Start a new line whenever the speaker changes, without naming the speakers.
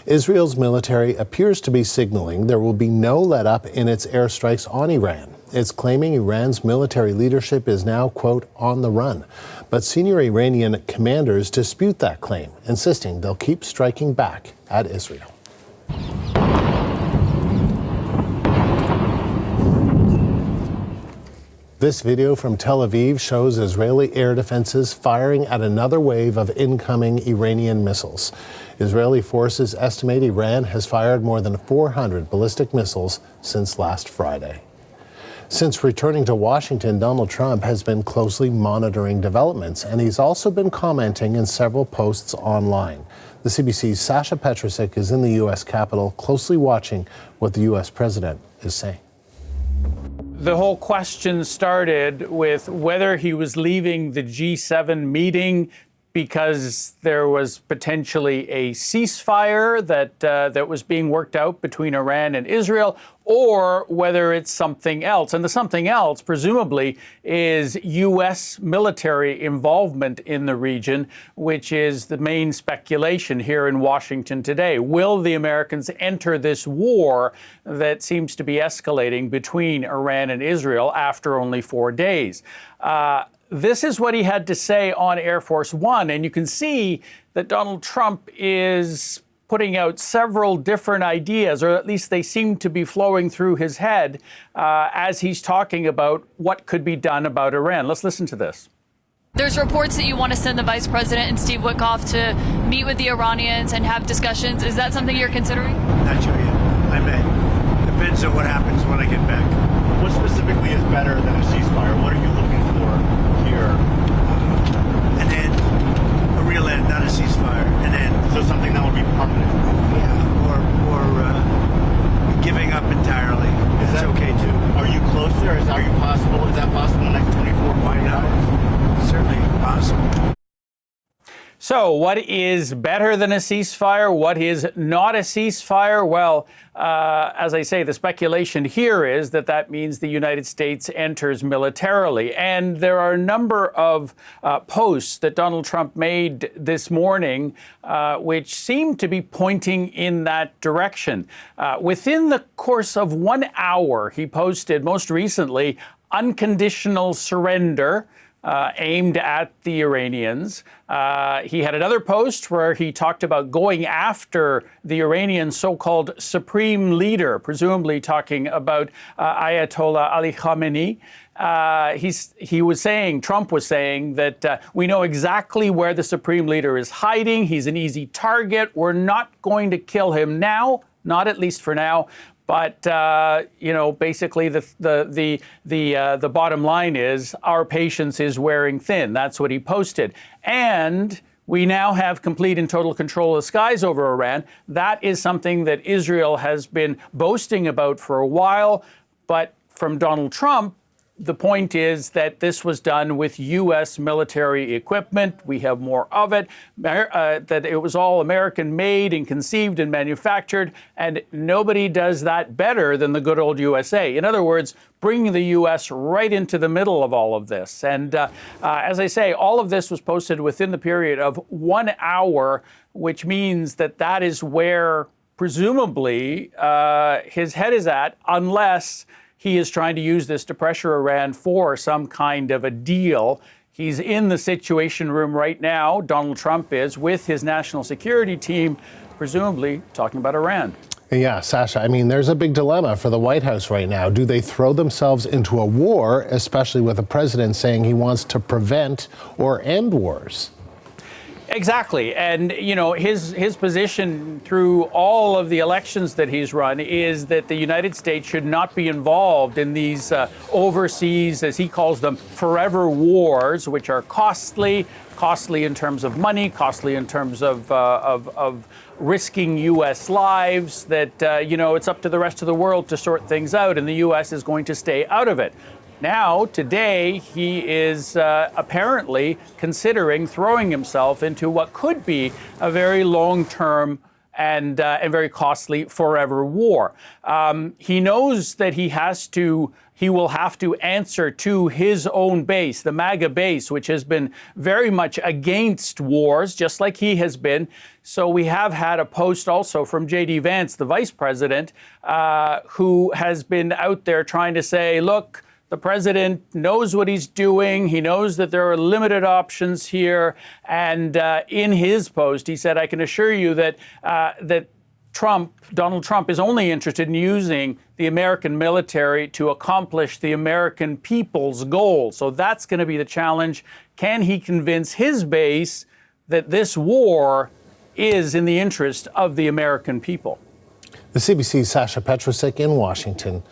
Israel's military appears to be signaling there will be no let-up in its airstrikes on Iran. It's claiming Iran's military leadership is now, quote, on the run. But senior Iranian commanders dispute that claim, insisting they'll keep striking back at Israel. This video from Tel Aviv shows Israeli air defenses firing at another wave of incoming Iranian missiles. Israeli forces estimate Iran has fired more than 400 ballistic missiles since last Friday. Since returning to Washington, Donald Trump has been closely monitoring developments, and he's also been commenting in several posts online. The CBC's Sasha Petrusik is in the U.S. Capitol, closely watching what the U.S. president is saying.
The whole question started with whether he was leaving the G7 meeting because there was potentially a ceasefire that was being worked out between Iran and Israel, or whether it's something else. And the something else, presumably, is U.S. military involvement in the region, which is the main speculation here in Washington today. Will the Americans enter this war that seems to be escalating between Iran and Israel after only 4 days? This is what he had to say on Air Force One, and you can see that Donald Trump is putting out several different ideas, or at least they seem to be flowing through his head as he's talking about what could be done about Iran. Let's listen to this.
There's reports that you want to send the Vice President and Steve Witkoff to meet with the Iranians and have discussions. Is that something you're considering?
Not sure yet. I may. Depends on what happens when I get back.
What specifically is better than a ceasefire? What are you looking for here?
An end. A real end, not a ceasefire. An end.
So something that would be permanent?
Yeah, or giving up entirely. That's okay too.
Are you closer? Is that possible in the next 24 hours?
Certainly possible.
So what is better than a ceasefire? What is not a ceasefire? Well, as I say, the speculation here is that means the United States enters militarily. And there are a number of posts that Donald Trump made this morning which seem to be pointing in that direction. Within the course of 1 hour, he posted most recently unconditional surrender, aimed at the Iranians. He had another post where he talked about going after the Iranian so-called supreme leader, presumably talking about Ayatollah Ali Khamenei. Trump was saying that we know exactly where the supreme leader is hiding. He's an easy target. We're not going to kill him now, not at least for now. But, basically the bottom line is our patience is wearing thin. That's what he posted. And we now have complete and total control of the skies over Iran. That is something that Israel has been boasting about for a while. But from Donald Trump, the point is that this was done with U.S. military equipment. We have more of it, that it was all American-made and conceived and manufactured, and nobody does that better than the good old USA. In other words, bringing the U.S. right into the middle of all of this. And as I say, all of this was posted within the period of 1 hour, which means that is where, presumably, his head is at, unless he is trying to use this to pressure Iran for some kind of a deal. He's in the Situation Room right now, Donald Trump is, with his national security team, presumably talking about Iran.
Yeah, Sasha, I mean, there's a big dilemma for the White House right now. Do they throw themselves into a war, especially with the president saying he wants to prevent or end wars?
Exactly. And, his position through all of the elections that he's run is that the United States should not be involved in these overseas, as he calls them, forever wars, which are costly in terms of money, costly in terms of risking U.S. lives, that, it's up to the rest of the world to sort things out, and the U.S. is going to stay out of it. Now, today, he is apparently considering throwing himself into what could be a very long-term and very costly forever war. He knows that he will have to answer to his own base, the MAGA base, which has been very much against wars, just like he has been. So we have had a post also from J.D. Vance, the vice president, who has been out there trying to say, look, the president knows what he's doing. He knows that there are limited options here. And in his post, he said, I can assure you that Donald Trump is only interested in using the American military to accomplish the American people's goal. So that's going to be the challenge. Can he convince his base that this war is in the interest of the American people?
The CBC's Sasha Petrusek in Washington.